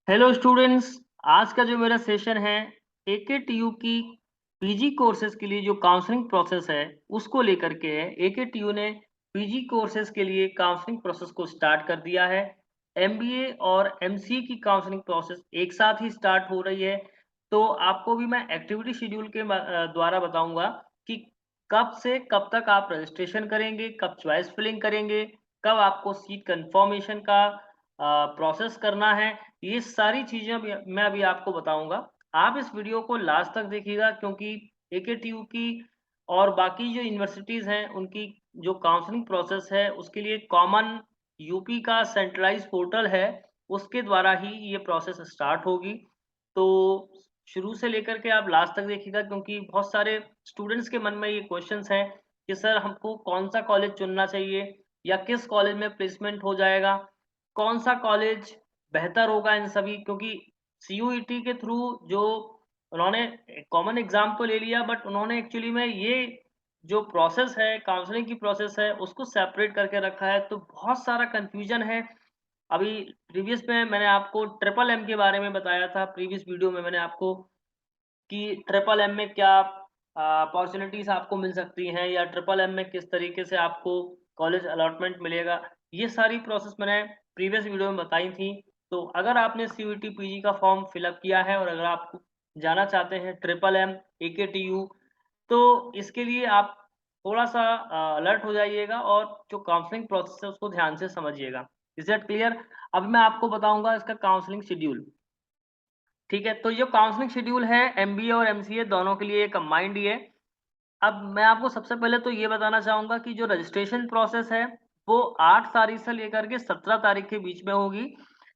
Hello students. आज का जो मेरा सेशन है एकेटीयू की पीजी कोर्सेज के लिए जो काउंसलिंग प्रोसेस है उसको लेकर के है। एकेटीयू ने पीजी कोर्सेज के लिए काउंसलिंग प्रोसेस को स्टार्ट कर दिया है। एमबीए और एमसीए की काउंसलिंग प्रोसेस एक साथ ही स्टार्ट हो रही है। तो आपको भी मैं एक्टिविटी शेड्यूल के द्वारा बताऊंगा कि कब से कब तक आप रजिस्ट्रेशन करेंगे, कब चॉइस फिलिंग करेंगे, कब आपको सीट कंफर्मेशन का प्रोसेस करना है। ये सारी चीज़ें मैं अभी आपको बताऊँगा। आप इस वीडियो को लास्ट तक देखिएगा क्योंकि एकेटीयू की और बाकी जो यूनिवर्सिटीज़ हैं, उनकी जो काउंसलिंग प्रोसेस है, उसके लिए कॉमन यूपी का सेंट्रलाइज़्ड पोर्टल है, उसके द्वारा ही ये प्रोसेस स्टार्ट होगी। तो शुरू से लेकर के आप लास्ट तक देखिएगा क्योंकि बहुत सारे स्टूडेंट्स के मन में ये क्वेश्चन्स हैं कि सर हमको कौन-सा कॉलेज चुनना चाहिए या किस कॉलेज में प्लेसमेंट हो जाएगा? कौन-सा कॉलेज बेहतर होगा इन सभी, क्योंकि सीयूईटी के थ्रू जो उन्होंने कॉमन एग्जाम तो ले लिया बट उन्होंने एक्चुअली में ये जो प्रोसेस है, काउंसलिंग की प्रोसेस है, उसको सेपरेट करके रखा है, तो बहुत सारा कंफ्यूजन है। अभी प्रीवियस में मैंने आपको ट्रिपल एम के बारे में बताया था, प्रीवियस वीडियो में मैंने आपको कि ट्रिपल एम में क्या अपॉर्चुनिटीज आपको मिल सकती हैं या ट्रिपल एम में किस तरीके से आपको कॉलेज अलॉटमेंट मिलेगा। ये सारी प्रोसेस मैंने प्रीवियस वीडियो में बताई थी। तो अगर आपने सीयूईटी पीजी का फॉर्म फिलअप किया है और अगर आप जाना चाहते हैं ट्रिपल एम एकेटीयू, तो इसके लिए आप थोड़ा सा अलर्ट हो जाइएगा और जो काउंसलिंग प्रोसेस है उसको ध्यान से समझिएगा। Is that clear? अब मैं आपको बताऊंगा इसका काउंसलिंग शेड्यूल। ठीक है, तो जो काउंसलिंग शेड्यूल है एमबीए और एमसीए दोनों के लिए कंबाइंड ही है। अब मैं आपको सबसे पहले तो ये बताना चाहूँगा कि जो रजिस्ट्रेशन प्रोसेस है, वो 8 तारीख से लेकर के 17 तारीख के बीच में होगी।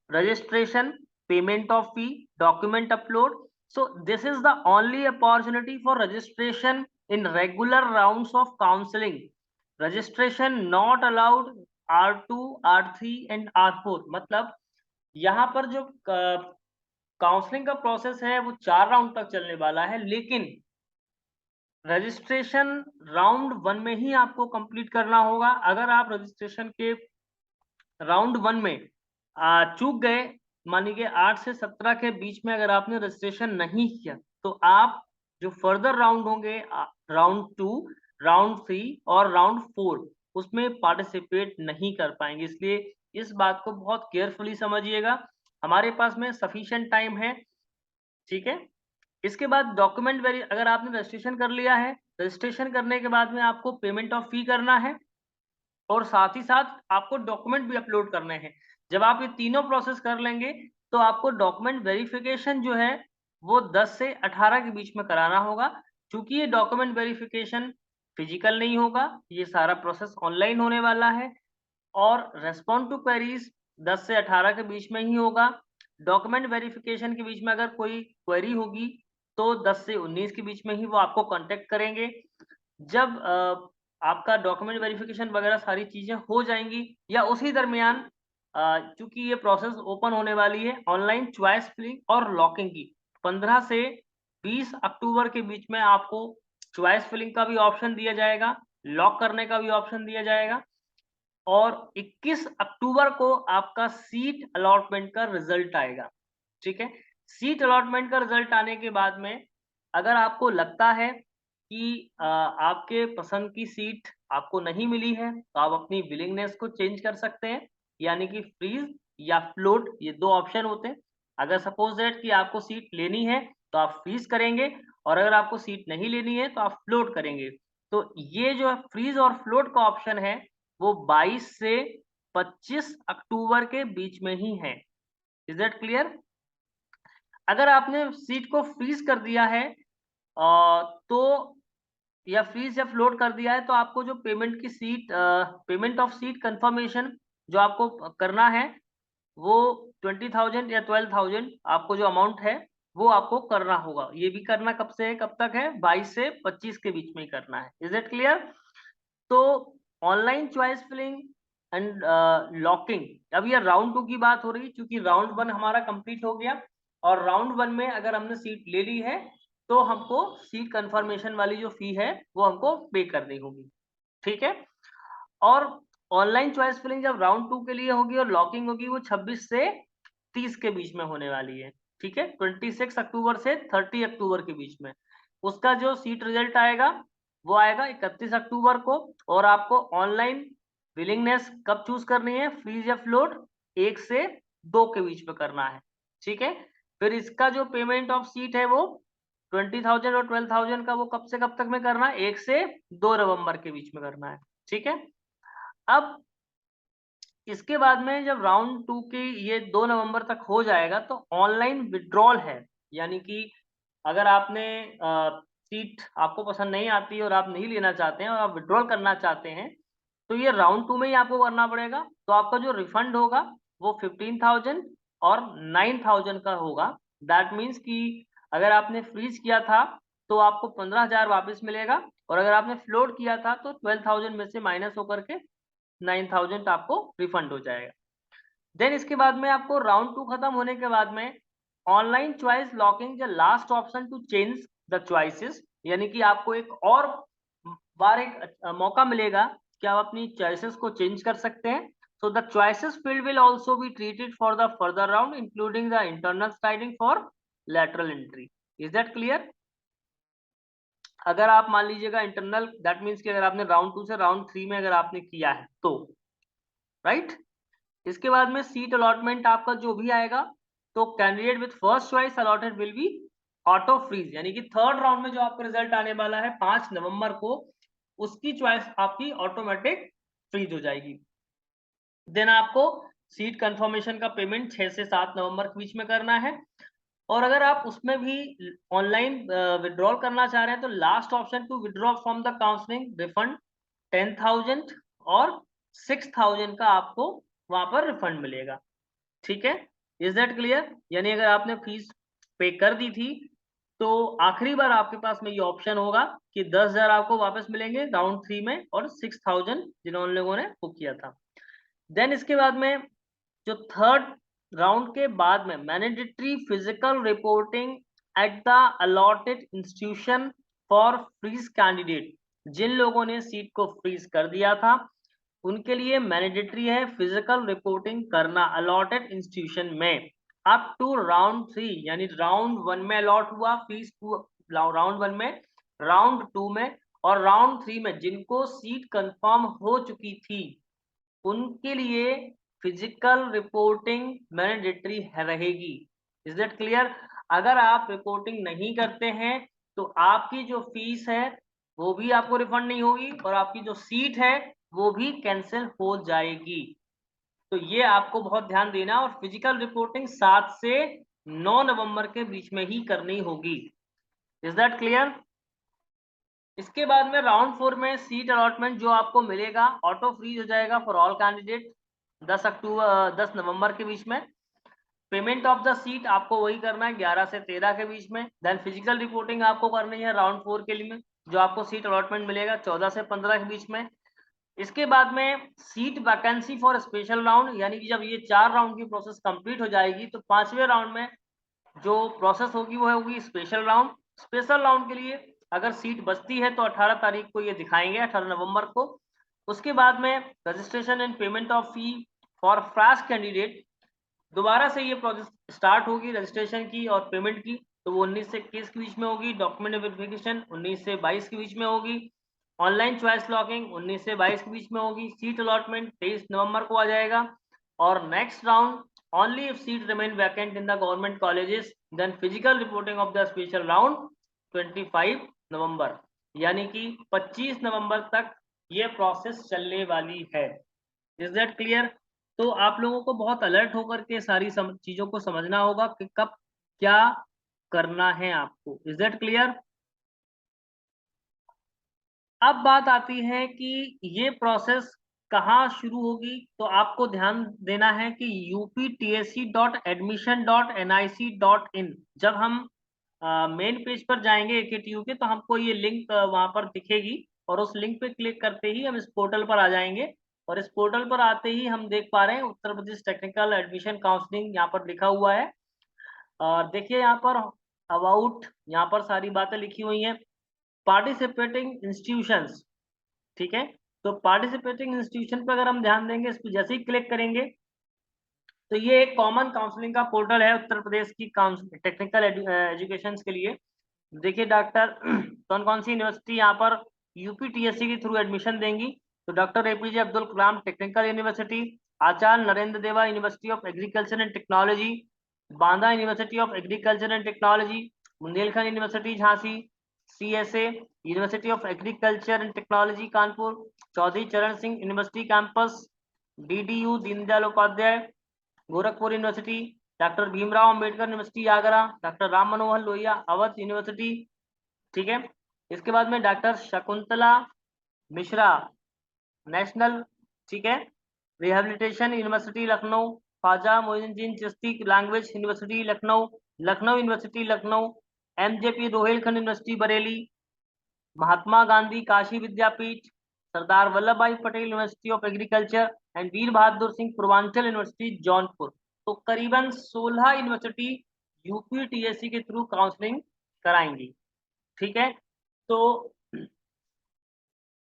Registration, payment of fee, document upload. So this is the only opportunity for registration in regular rounds of counselling. Registration not allowed R2, R3 and R4। मतलब यहाँ पर जो काउंसलिंग का प्रोसेस है वो 4 राउंड तक चलने वाला है, लेकिन रजिस्ट्रेशन राउंड 1 में ही आपको कंप्लीट करना होगा। अगर आप रजिस्ट्रेशन के राउंड 1 में चूक गए, मान लीजिए 8 से 17 के बीच में अगर आपने रजिस्ट्रेशन नहीं किया, तो आप जो फर्दर राउंड होंगे राउंड 2, राउंड 3 और राउंड 4, उसमें पार्टिसिपेट नहीं कर पाएंगे। इसलिए इस बात को बहुत केयरफुली समझिएगा। हमारे पास में सफिशिएंट टाइम है। ठीक है, इसके बाद डॉक्यूमेंट वेरी, अगर आपने रजिस्ट्रेशन कर लिया है, रजिस्ट्रेशन करने के बाद में आपको पेमेंट ऑफ फी करना है और साथ ही साथ आपको डॉक्यूमेंट भी अपलोड करने हैं। जब आप ये तीनों प्रोसेस कर लेंगे, तो आपको डॉक्यूमेंट वेरिफिकेशन जो है वो 10 से 18 के बीच में कराना होगा। चूंकि ये डॉक्यूमेंट वेरिफिकेशन फिजिकल नहीं होगा, ये सारा प्रोसेस ऑनलाइन होने वाला है और रेस्पॉन्ड टू क्वेरीज 10 से 18 के बीच में ही होगा। डॉक्यूमेंट वेरिफिकेशन के बीच में अगर कोई क्वेरी होगी, तो 10 से 19 के बीच में ही वो आपको कांटेक्ट करेंगे। जब आपका डॉक्यूमेंट वेरिफिकेशन वगैरह सारी चीज़ें हो जाएँगी या उसी दरमियान चूँकि ये प्रोसेस ओपन होने वाली है ऑनलाइन चॉइस फिलिंग और लॉकिंग की, 15 से 20 अक्टूबर के बीच में आपको चॉइस फिलिंग का भी ऑप्शन दिया जाएगा, लॉक करने का भी ऑप्शन दिया जाएगा और 21 अक्टूबर को आपका सीट अलॉटमेंट का रिजल्ट आएगा। ठीक है? सीट अलॉटमेंट का रिजल्ट आने के बाद में अगर आपको लगता है कि आपके पसंद की सीट आपको नहीं मिली है, तो आप अपनी विलिंगनेस को चेंज कर सकते हैं, यानी कि फ्रीज़ या फ्लोट, ये 2 ऑप्शन होते हैं। अगर सपोज़ दैट कि आपको सीट लेनी है, तो आप फ्रीज़ करेंगे और अगर आपको सीट नहीं लेनी है, तो आप फ्लोट करेंगे। तो ये जो फ्रीज़ और फ्लोट का ऑप्शन है, वो 22 से 25 अक्टूबर के बीच में ही है। Is that clear? अगर आपने सीट को फ्रीज़ कर दिया है तो या फ्रीज़ या फ्लोट कर दिया है, तो आपको जो पेमेंट ऑफ सीट कंफर्मेशन जो आपको करना है, वो 20,000 या 12,000 आपको जो अमाउंट है, वो आपको करना होगा। ये भी करना कब से है, कब तक है? 22 से 25 के बीच में ही करना है। Is it clear? तो online choice filling and locking, अब ये राउंड 2 की बात हो रही है क्योंकि राउंड 1 हमारा कंप्लीट हो गया और राउंड 1 में अगर हमने सीट ले ली है, तो हमको सीट कंफर्मेशन वाली जो फी है, वो हमको पे करनी होगी। ठीक है? और ऑनलाइन चॉइस फिलिंग जब राउंड 2 के लिए होगी और लॉकिंग होगी वो 26 से 30 के बीच में होने वाली है, ठीक है, 26 अक्टूबर से 30 अक्टूबर के बीच में। उसका जो सीट रिजल्ट आएगा वो आएगा 31 अक्टूबर को। और आपको ऑनलाइन विलिंगनेस कब चूज करनी है, फ्रीज या फ्लोट, 1 से 2 के बीच में करना है, ठीक है। फिर इसका जो पेमेंट ऑफ सीट है वो 20,000 और 12,000 का वो कब से कब तक में करना है, 1 से 2 नवंबर के बीच में करना है, ठीक है। अब इसके बाद में जब राउंड 2 की ये 2 नवंबर तक हो जाएगा तो ऑनलाइन विड्रॉल है, यानी कि अगर आपने सीट आपको पसंद नहीं आती और आप नहीं लेना चाहते हैं और आप विड्रॉल करना चाहते हैं तो ये राउंड 2 में ही आपको करना पड़ेगा। तो आपका जो रिफंड होगा वो 15,000 और 9,000 का होगा। दैट मीन्स कि अगर आपने फ्रीज किया था तो आपको 15,000 वापस मिलेगा, और अगर आपने फ्लोट किया था तो 12,000 में से माइनस होकर के 9,000 आपको रिफंड हो जाएगा। देन इसके बाद में आपको राउंड 2 खत्म होने के बाद में online choice locking the last option to change the choices, यानी कि आपको एक और बार एक मौका मिलेगा कि आप अपनी चॉइसेस को चेंज कर सकते हैं। So the choices field will also be treated for the further round including the internal sliding for lateral entry. Is that clear? अगर आप मान लीजिएगा इंटरनल, दैट मीन्स कि अगर आपने राउंड 2 से राउंड 3 में अगर आपने किया है तो राइट। इसके बाद में सीट अलॉटमेंट आपका जो भी आएगा तो candidate with first choice allotted will be auto freeze, यानी कि थर्ड राउंड में जो आपका रिजल्ट आने वाला है 5 नवंबर को, उसकी चॉइस आपकी ऑटोमेटिक फ्रीज हो जाएगी। देन आपको सीट कंफर्मेशन का पेमेंट 6 से 7 नवंबर के बीच में करना है। और अगर आप उसमें भी ऑनलाइन विड्रॉल करना चाह रहे हैं तो last option to withdraw from the counselling refund 10,000 और 6,000 का आपको वहां पर रिफंड मिलेगा, ठीक है। Is that clear? यानी अगर आपने फीस पे कर दी थी तो आखिरी बार आपके पास में ये ऑप्शन होगा कि 10,000 आपको वापस मिलेंगे राउंड 3 में और 6,000 जिन्होंने लोगों ने बुक किया था। देन इसके बाद में जो थर्ड राउंड के बाद में mandatory physical reporting at the allotted institution for freeze candidate, जिन लोगों ने सीट को फ्रीज कर दिया था उनके लिए मैंडेटरी है फिजिकल रिपोर्टिंग करना अलॉटेड इंस्टीट्यूशन में अप टू राउंड 3, यानी राउंड 1 में अलॉट हुआ फीस राउंड 1 में, राउंड 2 में और राउंड 3 में जिनको सीट कंफर्म हो चुकी थी उनके लिए फिजिकल रिपोर्टिंग मैंडेटरी रहेगी। Is that clear? अगर आप रिपोर्टिंग नहीं करते हैं तो आपकी जो फीस है वो भी आपको रिफंड नहीं होगी और आपकी जो सीट है वो भी कैंसिल हो जाएगी। तो ये आपको बहुत ध्यान देना, और फिजिकल रिपोर्टिंग 7 से 9 नवंबर के बीच में ही करनी होगी। Is that clear? इसके बाद में राउंड 4 में सीट अलॉटमेंट जो आपको मिलेगा ऑटो फ्रीज हो जाएगा फॉर ऑल कैंडिडेट 10 नवंबर के बीच में। पेमेंट ऑफ द सीट आपको वही करना है 11 से 13 के बीच में। देन फिजिकल रिपोर्टिंग आपको करनी है राउंड 4 के लिए जो आपको सीट अलॉटमेंट मिलेगा 14 से 15 के बीच में। इसके बाद में seat vacancy for special round, यानी कि जब ये 4 राउंड की प्रोसेस कंप्लीट हो जाएगी तो 5वें राउंड में जो प्रोसेस होगी वो होगी स्पेशल राउंड। स्पेशल राउंड के लिए अगर सीट बचती है तो 18 तारीख को ये दिखाएंगे, 18 नवंबर को। उसके बाद में registration and payment of fee for fresh candidate, दोबारा से ये प्रोसेस स्टार्ट होगी रजिस्ट्रेशन की और पेमेंट की, तो वो 19 से 21 के बीच में होगी। डॉक्यूमेंट वेरिफिकेशन 19 से 22 के बीच में होगी। ऑनलाइन चॉइस लॉकिंग 19 से 22 के बीच में होगी। सीट अलॉटमेंट 23 नवंबर को आ जाएगा। और next round only if seat remain vacant in the government colleges then physical reporting of the special round 25 नवंबर, यानी कि 25 नवंबर तक ये प्रोसेस चलने वाली है। Is that clear? तो आप लोगों को बहुत अलर्ट होकर के सारी चीजों को समझना होगा कि कब क्या करना है आपको। Is that clear? अब बात आती है कि ये प्रोसेस कहाँ शुरू होगी, तो आपको ध्यान देना है कि uptsc.admission.nic.in, जब हम मेन पेज पर जाएंगे AKTU के तो हमको ये लिंक वहां पर दिखेगी और उस लिंक पे क्लिक करते ही हम इस पोर्टल पर आ जाएंगे। और इस पोर्टल पर आते ही हम देख पा रहे हैं Uttar Pradesh technical admission counselling यहाँ पर लिखा हुआ है। और देखिए यहाँ पर अबाउट, यहाँ पर सारी बातें लिखी हुई हैं। पार्टिसिपेटिंग इंस्टीट्यूशंस, ठीक है। तो पार्टिसिपेटिंग इंस्टीट्यूशन पर अगर हम ध्यान देंगे, इस पर जैसे ही क्लिक करेंगे तो ये एक कॉमन काउंसलिंग का पोर्टल है उत्तर प्रदेश की टेक्निकल एजुकेशन के लिए। देखिए डॉक्टर कौन कौन सी यूनिवर्सिटी यहाँ पर यूपीटीएससी के थ्रू एडमिशन देंगी। तो Doctor APJ Abdul Kalam Technical University, Acharya Narendra Deva University of Agriculture and Technology, Banda University of Agriculture and Technology, Bundelkhand University Jhansi, CSA University of Agriculture and Technology Kanpur, Chaudhary Charan Singh University Campus, DDU Deendayal Upadhyay, Gorakhpur University, Doctor Bhimrao Ambedkar University Agra, Doctor Ram Manohar Lohia Avadh University. ठीक है, इसके बाद में doctor Shakuntala Mishra National, ठीक है, Rehabilitation University Lucknow, Khwaja Moinuddin Chishti Language University Lucknow, Lucknow University Lucknow, MJP Rohilkhand University Bareilly, Mahatma Gandhi Kashi Vidyapith, Sardar Vallabh Bhai Patel University of Agriculture and Veer Bahadur Singh Purvanchal University Jaunpur. तो करीबन 16 university यूपीटीएससी के थ्रू काउंसलिंग कराएंगी। ठीक है, तो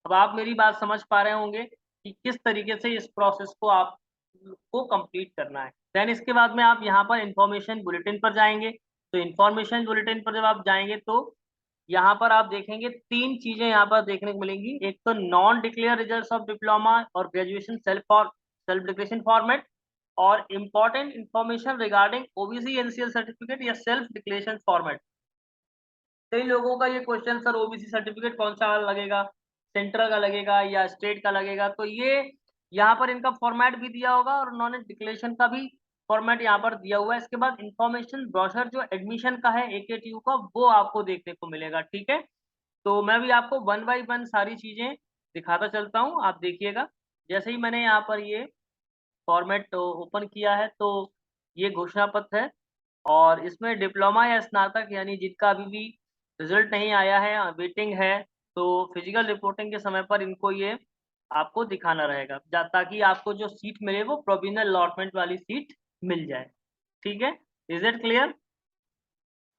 अब आप मेरी बात समझ पा रहे होंगे कि किस तरीके से इस प्रोसेस को आपको कंप्लीट करना है। देन इसके बाद में आप यहाँ पर इंफॉर्मेशन बुलेटिन पर जाएंगे। तो इंफॉर्मेशन बुलेटिन पर जब आप जाएंगे तो यहाँ पर आप देखेंगे 3 चीजें यहाँ पर देखने को मिलेंगी। एक तो non declare results of diploma और ग्रेजुएशन सेल्फ डिक्लेरेशन फॉर्मेट, और important information regarding OBC NCL certificate या सेल्फ डिक्लेरेशन फॉर्मेट। कई लोगों का ये क्वेश्चन, सर ओबीसी सर्टिफिकेट कौन सा लगेगा, सेंट्रल का लगेगा या स्टेट का लगेगा, तो ये यहाँ पर इनका फॉर्मेट भी दिया होगा और उन्होंने डिक्लेरेशन का भी फॉर्मेट यहाँ पर दिया हुआ है। इसके बाद इंफॉर्मेशन ब्रोशर जो एडमिशन का है एकेटीयू का, वो आपको देखने को मिलेगा। ठीक है, तो मैं भी आपको वन बाई वन सारी चीजें दिखाता चलता हूँ, आप देखिएगा। जैसे ही मैंने यहाँ पर ये फॉर्मेट ओपन किया है तो ये घोषणा पत्र है, और इसमें डिप्लोमा या स्नातक यानी जिनका अभी भी रिजल्ट नहीं आया है, वेटिंग है, तो फिजिकल रिपोर्टिंग के समय पर इनको ये आपको दिखाना रहेगा, ताकि आपको जो सीट मिले वो प्रोविजनल अलॉटमेंट वाली सीट मिल जाए। ठीक है, इज इट क्लियर?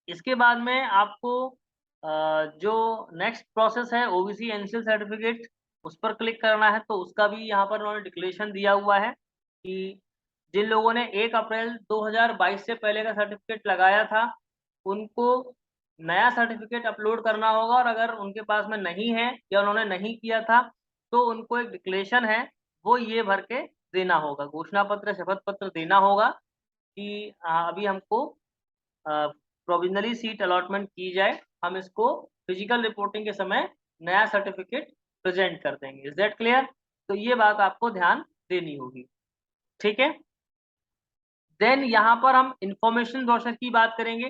इसके बाद में आपको जो नेक्स्ट प्रोसेस है ओबीसी एनसीएल सर्टिफिकेट, उस पर क्लिक करना है। तो उसका भी यहाँ पर उन्होंने डिक्लेरेशन दिया हुआ है कि जिन लोगों ने 1 अप्रैल 2022 से पहले का सर्टिफिकेट लगाया था उनको नया सर्टिफिकेट अपलोड करना होगा, और अगर उनके पास में नहीं है या उन्होंने नहीं किया था तो उनको एक डिक्लेरेशन है वो ये भर के देना होगा, घोषणा पत्र शपथ पत्र देना होगा कि अभी हमको प्रोविजनली सीट अलॉटमेंट की जाए, हम इसको फिजिकल रिपोर्टिंग के समय नया सर्टिफिकेट प्रेजेंट कर देंगे। Is that clear? तो ये बात आपको ध्यान देनी होगी। ठीक है, देन यहाँ पर हम इंफॉर्मेशन ब्रोशर की बात करेंगे।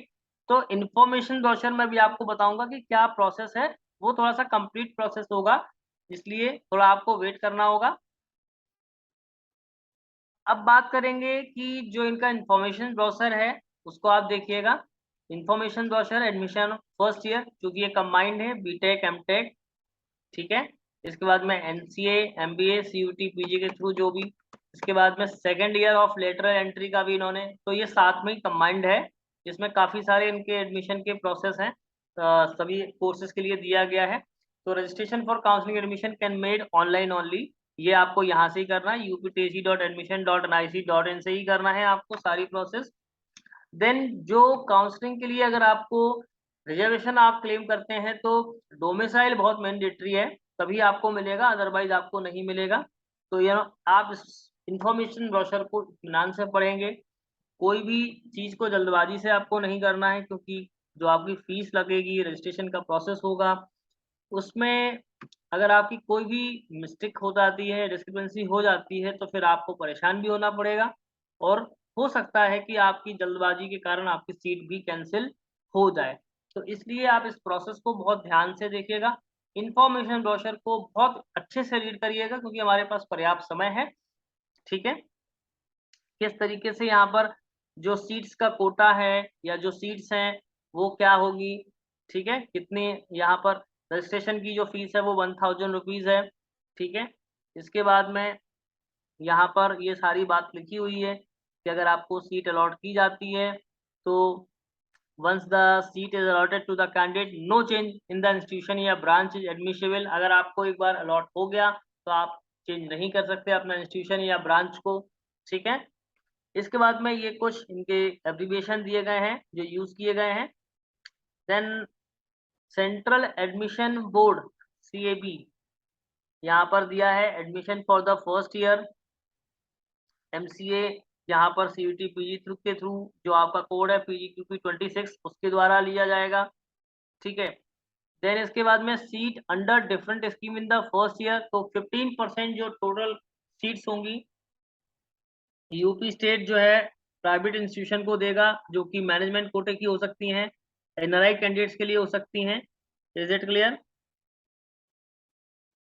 तो इंफॉर्मेशन ब्रोशर में भी आपको बताऊंगा कि क्या प्रोसेस है, वो थोड़ा सा कंप्लीट प्रोसेस होगा, इसलिए थोड़ा आपको वेट करना होगा। अब बात करेंगे कि जो इनका इंफॉर्मेशन ब्रोशर है उसको आप देखिएगा। Information brochure admission first year, क्योंकि ये कंबाइंड है बीटेक एमटेक। ठीक है, इसके बाद में एनसीए एमबीए सीयूटी पीजी के थ्रू जो भी, इसके बाद में second year of lateral entry का भी इन्होंने, तो ये साथ में ही कंबाइंड है, जिसमें काफी सारे इनके एडमिशन के प्रोसेस हैं, सभी कोर्सेज के लिए दिया गया है। तो registration for counselling admission can made online only, ये आपको यहाँ से ही करना है, uptc.admission.nic.in से ही करना है आपको सारी प्रोसेस। देन जो काउंसलिंग के लिए अगर आपको रिजर्वेशन आप क्लेम करते हैं तो डोमिसाइल बहुत मैंडेटरी है, तभी आपको मिलेगा, अदरवाइज आपको नहीं मिलेगा। तो ये आप इस इंफॉर्मेशन ब्रोशर को इत्मीनान से पढ़ेंगे, कोई भी चीज को जल्दबाजी से आपको नहीं करना है, क्योंकि जो आपकी फीस लगेगी, रजिस्ट्रेशन का प्रोसेस होगा, उसमें अगर आपकी कोई भी मिस्टेक हो जाती है, डिस्क्रिपेंसी हो जाती है, तो फिर आपको परेशान भी होना पड़ेगा, और हो सकता है कि आपकी जल्दबाजी के कारण आपकी सीट भी कैंसिल हो जाए। तो इसलिए आप इस प्रोसेस को बहुत ध्यान से देखिएगा, इंफॉर्मेशन ब्रोशर को बहुत अच्छे से रीड करिएगा, क्योंकि हमारे पास पर्याप्त समय है। ठीक है, किस तरीके से यहाँ पर जो सीट्स का कोटा है या जो सीट्स हैं वो क्या होगी, ठीक है, कितनी यहाँ पर रजिस्ट्रेशन की जो फीस है वो 1000 रुपीज है। ठीक है, इसके बाद में यहाँ पर ये सारी बात लिखी हुई है कि अगर आपको सीट अलॉट की जाती है तो once the seat is allotted to the candidate no change in the institution या ब्रांच इज एडमिशेबल, अगर आपको एक बार अलॉट हो गया तो आप चेंज नहीं कर सकते अपना इंस्टीट्यूशन या ब्रांच को। ठीक है, इसके बाद में ये कुछ इनके एब्रिविएशन दिए गए हैं जो यूज किए गए हैं। Then central admission board CAB यहाँ पर दिया है admission for the first year. MCA यहाँ पर CUET PG के थ्रू जो आपका कोड है PGQP26 उसके द्वारा लिया जाएगा, ठीक है। देन इसके बाद में seat under different scheme in the first year, तो 15% जो टोटल सीट्स होंगी यूपी स्टेट जो है प्राइवेट इंस्टीट्यूशन को देगा, जो कि मैनेजमेंट कोटे की हो सकती हैं, NRI कैंडिडेट्स के लिए हो सकती हैं। Is it clear?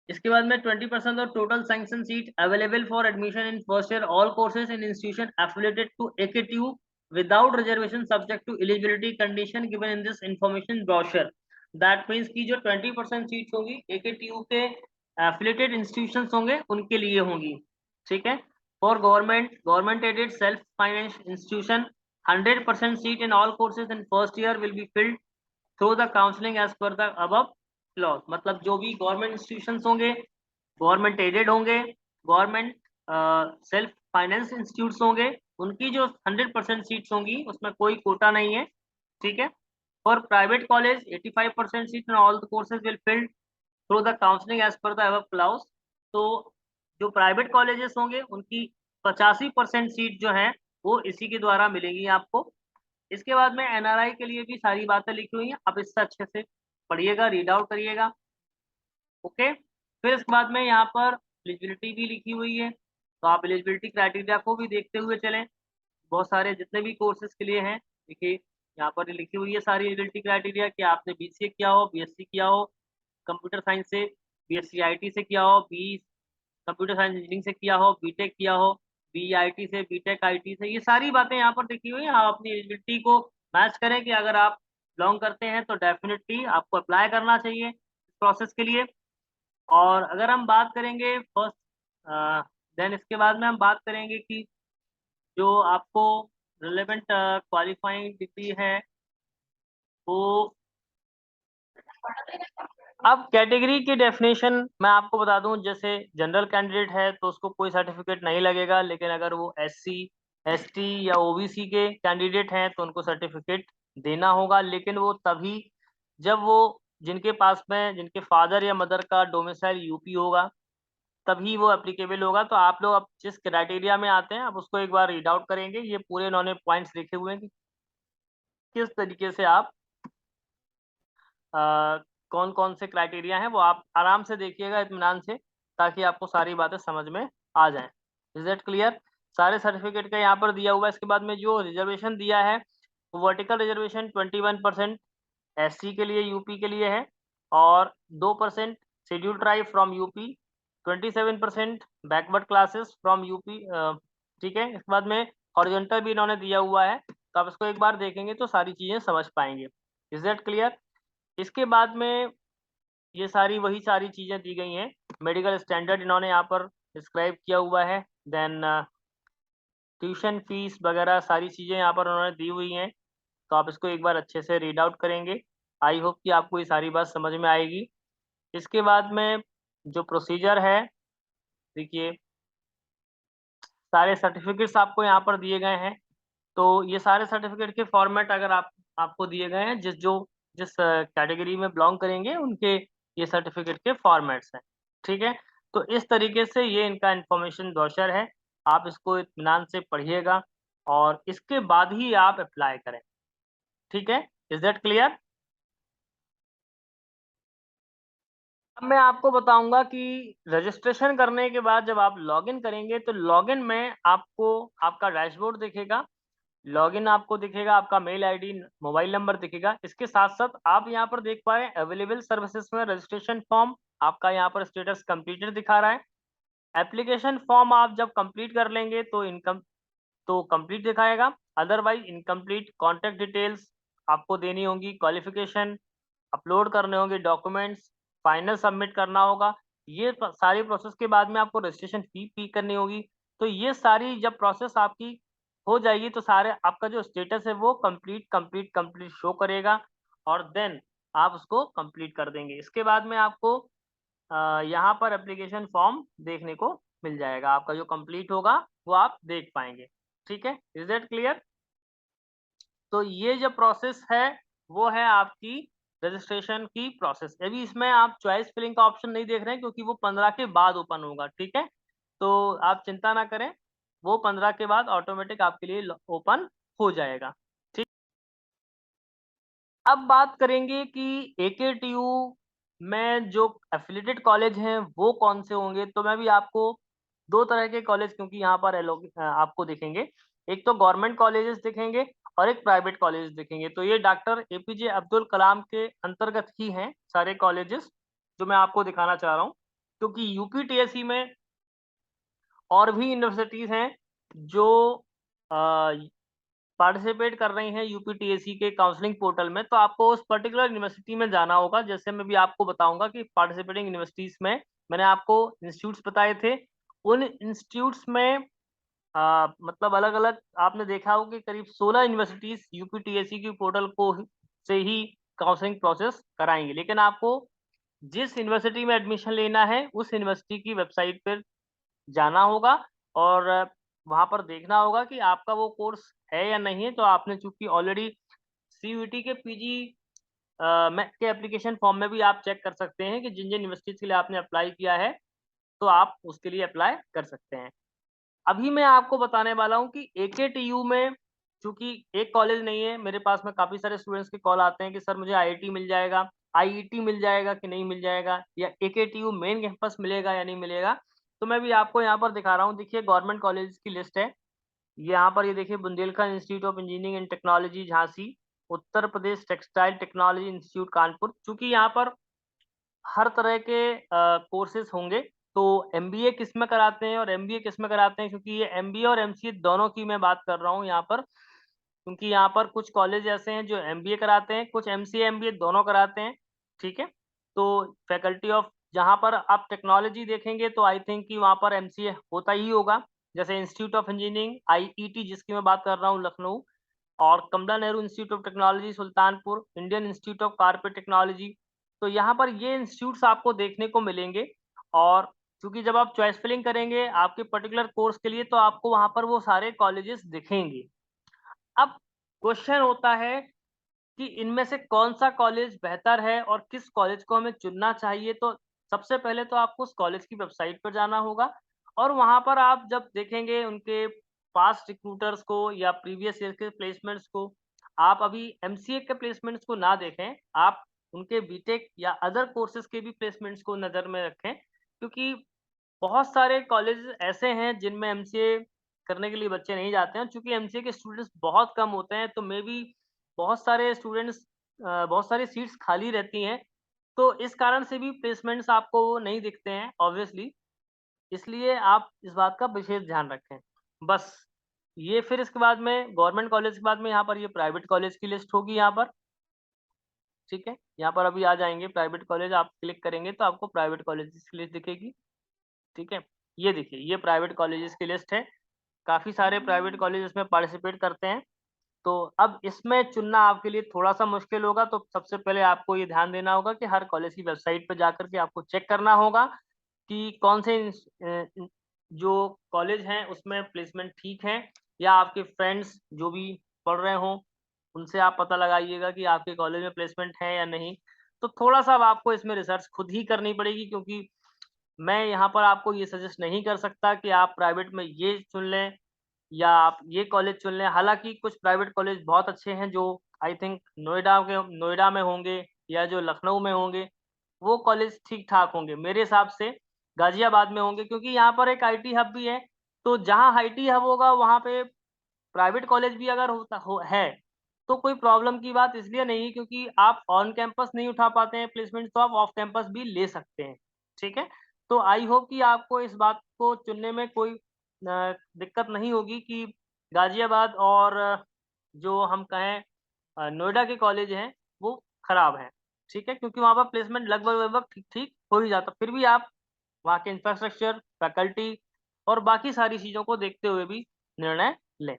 इसके बाद में 20% of total sanction seat available for admission in first year all courses in institution affiliated to AKTU without reservation subject to eligibility condition given in this information brochure. That means की जो 20% seats होंगी AKTU के affiliated institutions होंगे उनके लिए होंगी, ठीक है। For government aided self finance institution 100% seat in all courses in first year will be filled through the counselling as per the above clause. मतलब जो भी गवर्नमेंट इंस्टीट्यूशंस होंगे, गवर्नमेंट एडेड होंगे, गवर्नमेंट सेल्फ फाइनेंस इंस्टीट्यूट्स होंगे, उनकी जो 100% seats होंगी उसमें कोई कोटा नहीं है, ठीक है। For private college 85% seat in all the courses will filled through the counselling as per the above clause. तो जो प्राइवेट कॉलेजेस होंगे उनकी 85% सीट जो है वो इसी के द्वारा मिलेगी आपको। इसके बाद में NRI के लिए भी सारी बातें लिखी हुई हैं, आप इससे अच्छे से पढ़िएगा, रीड आउट करिएगा, ओके। फिर इसके बाद में यहाँ पर एलिजिबिलिटी भी लिखी हुई है, तो आप एलिजिबिलिटी क्राइटेरिया को भी देखते हुए चलें। बहुत सारे जितने भी कोर्सेज के लिए हैं, देखिए यहाँ पर लिखी हुई है सारी एलिजिबिलिटी क्राइटेरिया कि आपने BCA किया हो, BSc किया हो कंप्यूटर साइंस से, BSc IT से किया हो, BE कंप्यूटर साइंस इंजीनियरिंग से किया हो, BTech किया हो, BIT से, BTech IT से, ये सारी बातें यहाँ पर लिखी हुई है। आप अपनी एलिजिबिलिटी को मैच करें कि अगर आप बिलोंग करते हैं तो डेफिनेटली आपको अप्लाई करना चाहिए इस प्रोसेस के लिए। और अगर हम बात करेंगे फर्स्ट, देन इसके बाद में हम बात करेंगे कि जो आपको रिलेवेंट क्वालिफाइंग डिग्री है वो, अब कैटेगरी की डेफिनेशन मैं आपको बता दूं, जैसे जनरल कैंडिडेट है तो उसको कोई सर्टिफिकेट नहीं लगेगा, लेकिन अगर वो SC ST या OBC के कैंडिडेट हैं तो उनको सर्टिफिकेट देना होगा, लेकिन वो तभी जब वो जिनके फादर या मदर का डोमिसाइल यूपी होगा तभी वो एप्लीकेबल होगा। तो आप लोग अब जिस क्राइटेरिया में आते हैं आप उसको एक बार रीड आउट करेंगे, ये पूरे इन्होंने पॉइंट्स लिखे हुए हैं कि किस तरीके से आप कौन कौन से क्राइटेरिया हैं वो आप आराम से देखिएगा इत्मीनान से, ताकि आपको सारी बातें समझ में आ जाएं। Is that clear? सारे सर्टिफिकेट का यहाँ पर दिया हुआ है। इसके बाद में जो रिजर्वेशन दिया है, वर्टिकल रिजर्वेशन 21% SC के लिए, यूपी के लिए है, और 2% schedule tribe from UP, 27% backward classes from UP, ठीक है। इसके बाद में हॉरिजॉन्टल भी इन्होंने दिया हुआ है, तो आप इसको एक बार देखेंगे तो सारी चीजें समझ पाएंगे। Is that clear? इसके बाद में ये सारी चीजें दी गई हैं। मेडिकल स्टैंडर्ड इन्होंने यहाँ पर डिस्क्राइब किया हुआ है। देन ट्यूशन फीस वगैरह सारी चीजें यहाँ पर उन्होंने दी हुई हैं, तो आप इसको एक बार अच्छे से रीड आउट करेंगे। आई होप कि आपको ये सारी बात समझ में आएगी। इसके बाद में जो प्रोसीजर है, देखिए सारे सर्टिफिकेट्स आपको यहाँ पर दिए गए हैं। तो ये सारे सर्टिफिकेट के फॉर्मेट अगर आपको दिए गए हैं, जिस कैटेगरी में बिलोंग करेंगे उनके ये सर्टिफिकेट के फॉर्मेट्स हैं, ठीक है। तो इस तरीके से ये इनका इंफॉर्मेशन ब्रोशर है, आप इसको इत्मीनान से पढ़िएगा और इसके बाद ही आप अप्लाई करें, ठीक है। Is that clear? अब मैं आपको बताऊंगा कि रजिस्ट्रेशन करने के बाद जब आप लॉगिन करेंगे तो लॉगिन में आपको आपका डैशबोर्ड दिखेगा, लॉगिन आपको दिखेगा, आपका मेल आईडी, मोबाइल नंबर दिखेगा। इसके साथ साथ आप यहाँ पर देख पाए अवेलेबल सर्विसेज में रजिस्ट्रेशन फॉर्म आपका यहाँ पर स्टेटस कंप्लीटेड दिखा रहा है। एप्लीकेशन फॉर्म आप जब कंप्लीट कर लेंगे तो इनकम तो कंप्लीट दिखाएगा, अदरवाइज इनकम्प्लीट। कॉन्टेक्ट डिटेल्स आपको देनी होंगी, क्वालिफिकेशन अपलोड करने होंगे, डॉक्यूमेंट्स फाइनल सबमिट करना होगा। ये सारी प्रोसेस के बाद में आपको रजिस्ट्रेशन फी पे करनी होगी। तो ये सारी जब प्रोसेस आपकी हो जाएगी तो सारे आपका जो स्टेटस है वो कंप्लीट कंप्लीट कंप्लीट शो करेगा, और देन आप उसको कंप्लीट कर देंगे। इसके बाद में आपको यहाँ पर एप्लीकेशन फॉर्म देखने को मिल जाएगा, आपका जो कंप्लीट होगा वो आप देख पाएंगे। ठीक है, इज दैट क्लियर? तो ये जो प्रोसेस है वो है आपकी रजिस्ट्रेशन की प्रोसेस। अभी इसमें आप चॉइस फिलिंग का ऑप्शन नहीं देख रहे हैं क्योंकि वो 15 के बाद ओपन होगा, ठीक है? तो आप चिंता ना करें, वो 15 के बाद ऑटोमेटिक आपके लिए ओपन हो जाएगा। ठीक, अब बात करेंगे कि एकेटीयू में जो एफिलिएटेड कॉलेज हैं वो कौन से होंगे। तो मैं भी आपको दो तरह के कॉलेज क्योंकि यहाँ पर आपको दिखेंगे, एक तो गवर्नमेंट कॉलेजेस दिखेंगे और एक प्राइवेट कॉलेज दिखेंगे। तो ये डॉक्टर एपीजे अब्दुल कलाम के अंतर्गत ही हैं सारे कॉलेजेस जो मैं आपको दिखाना चाह रहा हूँ, क्योंकि यूपीटीएससी में और भी यूनिवर्सिटीज हैं जो पार्टिसिपेट कर रही हैं यूपीटीएससी के काउंसलिंग पोर्टल में। तो आपको उस पर्टिकुलर यूनिवर्सिटी में जाना होगा। जैसे मैं भी आपको बताऊंगा कि पार्टिसिपेटिंग यूनिवर्सिटीज में मैंने आपको इंस्टीट्यूट्स बताए थे, उन इंस्टीट्यूट्स में मतलब अलग अलग आपने देखा होगा कि करीब 16 यूनिवर्सिटीज यूपीटीएससी की पोर्टल को से ही काउंसलिंग प्रोसेस कराएंगे। लेकिन आपको जिस यूनिवर्सिटी में एडमिशन लेना है उस यूनिवर्सिटी की वेबसाइट पर जाना होगा और वहाँ पर देखना होगा कि आपका वो कोर्स है या नहीं है। तो आपने चूँकि ऑलरेडी सीयूईटी के पीजी में के एप्लीकेशन फॉर्म में भी आप चेक कर सकते हैं कि जिन-जिन यूनिवर्सिटीज़ के लिए आपने अप्लाई किया है, तो आप उसके लिए अप्लाई कर सकते हैं। अभी मैं आपको बताने वाला हूँ कि एकेटीयू में चूँकि एक कॉलेज नहीं है, मेरे पास में काफ़ी सारे स्टूडेंट्स के कॉल आते हैं कि सर मुझे आईआईटी मिल जाएगा, आईईटी मिल जाएगा कि नहीं मिल जाएगा, या एकेटीयू मेन कैंपस मिलेगा या नहीं मिलेगा। तो मैं भी आपको यहाँ पर दिखा रहा हूँ, देखिए गवर्नमेंट कॉलेज की लिस्ट है। यहाँ पर ये देखिए Bundelkhand institute of engineering and technology Jhansi, Uttar Pradesh textile technology institute Kanpur. चूँकि यहाँ पर हर तरह के कोर्सेज़ होंगे, तो एमबीए किसमें कराते हैं और एमबीए किसमें कराते हैं, क्योंकि ये एमबीए और एमसीए दोनों की मैं बात कर रहा हूँ यहाँ पर। क्योंकि यहाँ पर कुछ कॉलेज ऐसे हैं जो एमबीए कराते हैं, कुछ एमसीए, एमबीए दोनों कराते हैं, ठीक है? तो फैकल्टी ऑफ जहाँ पर आप टेक्नोलॉजी देखेंगे तो आई थिंक कि वहाँ पर एमसीए होता ही होगा। जैसे इंस्टीट्यूट ऑफ इंजीनियरिंग आईईटी जिसकी मैं बात कर रहा हूँ लखनऊ, और Kamla Nehru Institute of Technology Sultanpur, Indian Institute of Carpet Technology. तो यहाँ पर ये इंस्टीट्यूट्स आपको देखने को मिलेंगे। और चूँकि जब आप चॉइस फिलिंग करेंगे आपके पर्टिकुलर कोर्स के लिए, तो आपको वहाँ पर वो सारे कॉलेजेस दिखेंगे। अब क्वेश्चन होता है कि इनमें से कौन-सा कॉलेज बेहतर है और किस कॉलेज को हमें चुनना चाहिए। तो सबसे पहले तो आपको उस कॉलेज की वेबसाइट पर जाना होगा और वहाँ पर आप जब देखेंगे उनके पास्ट रिक्रूटर्स को या प्रीवियस ईयर के प्लेसमेंट्स को, आप अभी एमसीए के प्लेसमेंट्स को ना देखें, आप उनके बीटेक या अदर कोर्सेज़ के भी प्लेसमेंट्स को नज़र में रखें। क्योंकि बहुत सारे कॉलेजेस ऐसे हैं जिनमें एमसीए करने के लिए बच्चे नहीं जाते हैं। चूँकि एमसीए के स्टूडेंट्स बहुत कम होते हैं, तो मेबी बहुत सारे स्टूडेंट्स बहुत सारी सीट्स खाली रहती हैं, तो इस कारण से भी प्लेसमेंट्स आपको नहीं दिखते हैं ऑब्वियसली। इसलिए आप इस बात का विशेष ध्यान रखें। बस ये फिर इसके बाद में गवर्नमेंट कॉलेज के बाद में यहाँ पर ये प्राइवेट कॉलेज की लिस्ट होगी यहाँ पर, ठीक है? यहाँ पर अभी आ जाएँगे प्राइवेट कॉलेज, आप क्लिक करेंगे तो आपको प्राइवेट कॉलेजेस की लिस्ट दिखेगी, ठीक है? ये देखिए, ये प्राइवेट कॉलेजेस की लिस्ट है। काफ़ी सारे प्राइवेट कॉलेज इसमें पार्टिसिपेट करते हैं। तो अब इसमें चुनना आपके लिए थोड़ा-सा मुश्किल होगा, तो सबसे पहले आपको ये ध्यान देना होगा कि हर कॉलेज की वेबसाइट पे जाकर के आपको चेक करना होगा कि कौन से जो कॉलेज हैं उसमें प्लेसमेंट ठीक है, या आपके फ्रेंड्स जो भी पढ़ रहे हों, उनसे आप पता लगाइएगा कि आपके कॉलेज में प्लेसमेंट है या नहीं। तो थोड़ा-सा अब आपको इसमें रिसर्च खुद ही करनी पड़ेगी, क्योंकि मैं यहाँ पर आपको ये सजेस्ट नहीं कर सकता कि आप प्राइवेट में ये चुन लें या आप ये कॉलेज चुन लें। हालाँकि कुछ प्राइवेट कॉलेज बहुत अच्छे हैं जो आई थिंक नोएडा में होंगे या जो लखनऊ में होंगे, वो कॉलेज ठीक-ठाक होंगे। मेरे हिसाब से गाज़ियाबाद में होंगे, क्योंकि यहाँ पर एक आईटी हब भी है। तो जहाँ आईटी हब होगा वहाँ पे प्राइवेट कॉलेज भी अगर होता हो है, तो कोई प्रॉब्लम की बात इसलिए नहीं है क्योंकि आप ऑन कैंपस नहीं उठा पाते हैं प्लेसमेंट, तो आप ऑफ कैंपस भी ले सकते हैं, ठीक है? तो आई होप कि आपको इस बात को चुनने में कोई दिक्कत नहीं होगी कि गाज़ियाबाद और जो हम कहें नोएडा के कॉलेज हैं, वो खराब हैं, ठीक है? क्योंकि वहाँ पर प्लेसमेंट लगभग-लगभग ठीक-ठीक हो ही जाता। फिर भी आप वहाँ के इंफ्रास्ट्रक्चर, फैकल्टी और बाकी सारी चीज़ों को देखते हुए भी निर्णय लें।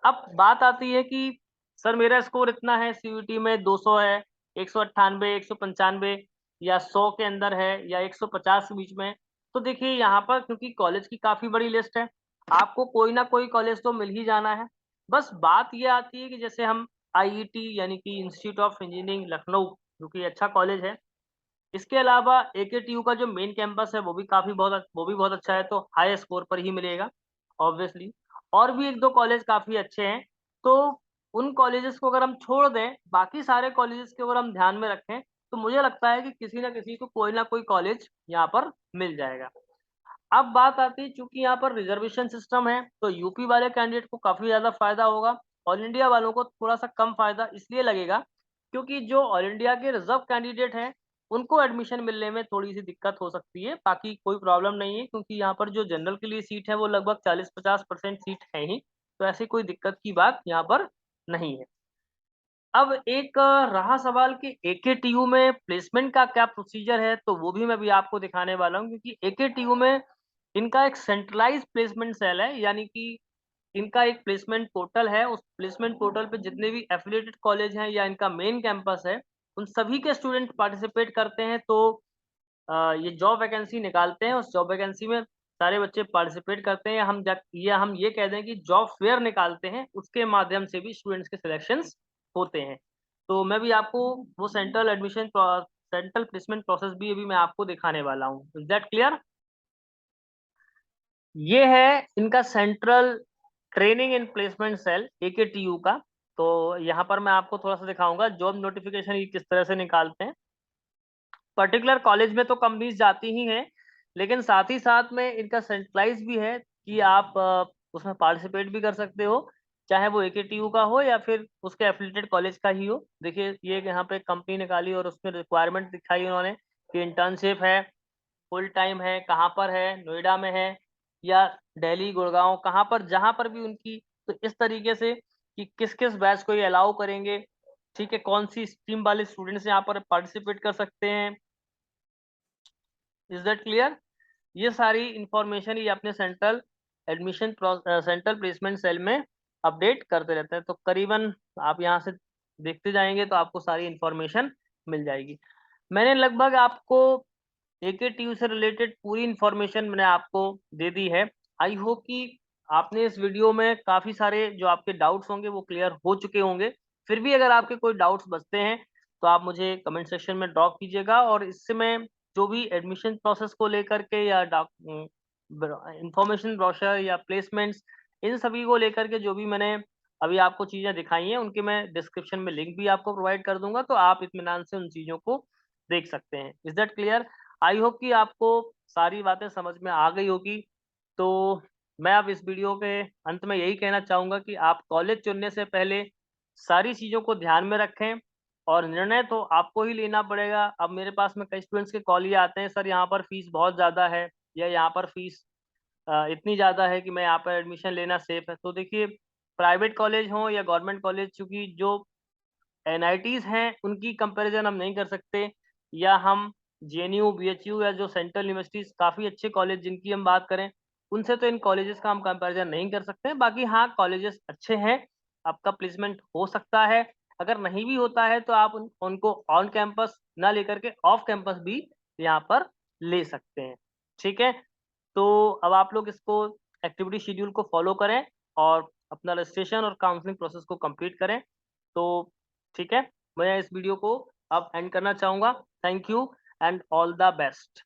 अब बात आती है कि सर मेरा स्कोर इतना है, सीयूईटी में 200 है, 198, 195 या 100 के अंदर है या 150 के बीच में है। तो देखिए यहाँ पर क्योंकि कॉलेज की काफ़ी बड़ी लिस्ट है, आपको कोई ना कोई कॉलेज तो मिल ही जाना है। बस बात ये आती है कि जैसे हम आईईटी यानी कि इंस्टीट्यूट ऑफ इंजीनियरिंग लखनऊ, जो कि अच्छा कॉलेज है। इसके अलावा एकेटीयू का जो मेन कैंपस है वो भी बहुत अच्छा है, तो हाई स्कोर पर ही मिलेगा ऑब्वियसली। और भी 1-2 कॉलेज काफ़ी अच्छे हैं, तो उन कॉलेजेस को अगर हम छोड़ दें, बाकी सारे कॉलेजेस को अगर हम ध्यान में रखें, तो मुझे लगता है कि किसी न किसी को कोई ना कोई कॉलेज यहाँ पर मिल जाएगा। अब बात आती है, चूँकि यहाँ पर रिज़र्वेशन सिस्टम है, तो यूपी वाले कैंडिडेट को काफ़ी ज़्यादा फ़ायदा होगा। ऑल इंडिया वालों को थोड़ा-सा कम फ़ायदा इसलिए लगेगा, क्योंकि जो ऑल इंडिया के रिज़र्व कैंडिडेट हैं, उनको एडमिशन मिलने में थोड़ी-सी दिक्कत हो सकती है। बाकी कोई प्रॉब्लम नहीं है, क्योंकि यहाँ पर जो जनरल के लिए सीट है, वो लगभग 40-50% सीट है ही, तो ऐसी कोई दिक्कत की बात यहाँ पर नहीं है। अब एक रहा सवाल कि एकेटीयू में प्लेसमेंट का क्या प्रोसीजर है, तो वो भी मैं अभी आपको दिखाने वाला हूँ, क्योंकि एकेटीयू में इनका एक सेंट्रलाइज़्ड प्लेसमेंट सेल है, यानी कि इनका एक प्लेसमेंट पोर्टल है। उस प्लेसमेंट पोर्टल पे जितने भी एफ़िलिएटेड कॉलेज हैं या इनका मेन कैंपस है, उन सभी के स्टूडेंट पार्टिसिपेट करते हैं। तो ये जॉब वैकेंसी निकालते हैं, उस जॉब वैकेंसी में सारे बच्चे पार्टिसिपेट करते हैं। हम ये कह दें कि जॉब फेयर निकालते हैं, उसके माध्यम से भी स्टूडेंट्स के सिलेक्शंस होते हैं। तो मैं भी आपको वो सेंट्रल प्लेसमेंट प्रोसेस भी अभी मैं आपको दिखाने वाला हूँ। Is that clear? ये है इनका central training and placement cell AKTU का। तो यहाँ पर मैं आपको थोड़ा-सा दिखाऊँगा जॉब नोटिफ़िकेशन ये किस तरह से निकालते हैं। पर्टिकुलर कॉलेज में तो कंपनीज़ जाती ही हैं, लेकिन साथ ही साथ में इनका सेंट्रलाइज़ भी है कि आप उसमें पार्टिसिपेट भी कर सकते हो, चाहे वो एकेटीयू का हो या फिर उसके एफ़िलिएटेड कॉलेज का ही हो। देखिए, ये यहाँ पे कंपनी निकाली और उसमें रिक्वायरमेंट दिखाई उन्होंने कि इंटर्नशिप है, फुल टाइम है, कहाँ पर है, नोएडा में है या दिल्ली, गुड़गाँव, कहाँ पर जहाँ पर भी उनकी, तो इस तरीके से कि किस-किस बैच को ये अलाउ करेंगे, ठीक है? कौन-सी स्ट्रीम वाले स्टूडेंट्स यहाँ पर पार्टिसिपेट कर सकते हैं। Is that clear? ये सारी इन्फॉर्मेशन ये अपने सेंट्रल प्लेसमेंट सेल में अपडेट करते रहते हैं। तो करीबन आप यहाँ से देखते जाएँगे तो आपको सारी इन्फॉर्मेशन मिल जाएगी। मैंने लगभग आपको एकेटीयू से रिलेटेड पूरी इन्फॉर्मेशन मैंने आपको दे दी है। आई होप कि आपने इस वीडियो में काफ़ी सारे जो आपके डाउट्स होंगे वो क्लियर हो चुके होंगे। फिर भी अगर आपके कोई डाउट्स बचते हैं, तो आप मुझे कमेंट सेक्शन में ड्रॉप कीजिएगा और इससे मैं जो भी एडमिशन प्रोसेस को लेकर के या इन्फॉर्मेशन ब्रोशर या प्लेसमेंट्स, इन सभी को लेकर के जो भी मैंने अभी आपको चीज़ें दिखाई हैं, उनके मैं डिस्क्रिप्शन में लिंक भी आपको प्रोवाइड कर दूँगा, तो आप इत्मीनान से उन चीज़ों को देख सकते हैं। Is that clear? I hope कि आपको सारी बातें समझ में आ गई होगी। तो मैं अब इस वीडियो के अंत में यही कहना चाहूँगा कि आप कॉलेज चुनने से पहले सारी चीज़ों को ध्यान में रखें और निर्णय तो आपको ही लेना पड़ेगा। अब मेरे पास में कई स्टूडेंट्स के कॉल ये आते हैं, सर यहाँ पर फीस बहुत ज़्यादा है या यहाँ पर फीस इतनी ज़्यादा है कि मैं यहाँ पर एडमिशन लेना सेफ है। तो देखिए, प्राइवेट कॉलेज हों या गवर्नमेंट कॉलेज, चूँकि जो एनआईटीज़ हैं, उनकी कंपैरिज़न हम नहीं कर सकते, या हम जेएनयू, बीएचयू या जो सेंट्रल यूनिवर्सिटीज़ काफ़ी अच्छे कॉलेज जिनकी हम बात करें, उनसे तो इन कॉलेजेस का हम कंपैरिज़न नहीं कर सकते। बाकी हाँ, कॉलेजेस अच्छे हैं, आपका प्लेसमेंट हो सकता है। अगर नहीं भी होता है तो आप उनको ऑन कैंपस ना लेकर के ऑफ कैंपस भी यहाँ पर ले सकते हैं। ठीक है? तो अब आप लोग इसको एक्टिविटी शेड्यूल को फ़ॉलो करें और अपना रजिस्ट्रेशन और काउंसलिंग प्रोसेस को कंप्लीट करें। तो ठीक है, मैं इस वीडियो को अब एंड करना चाहूँगा। Thank you and all the best.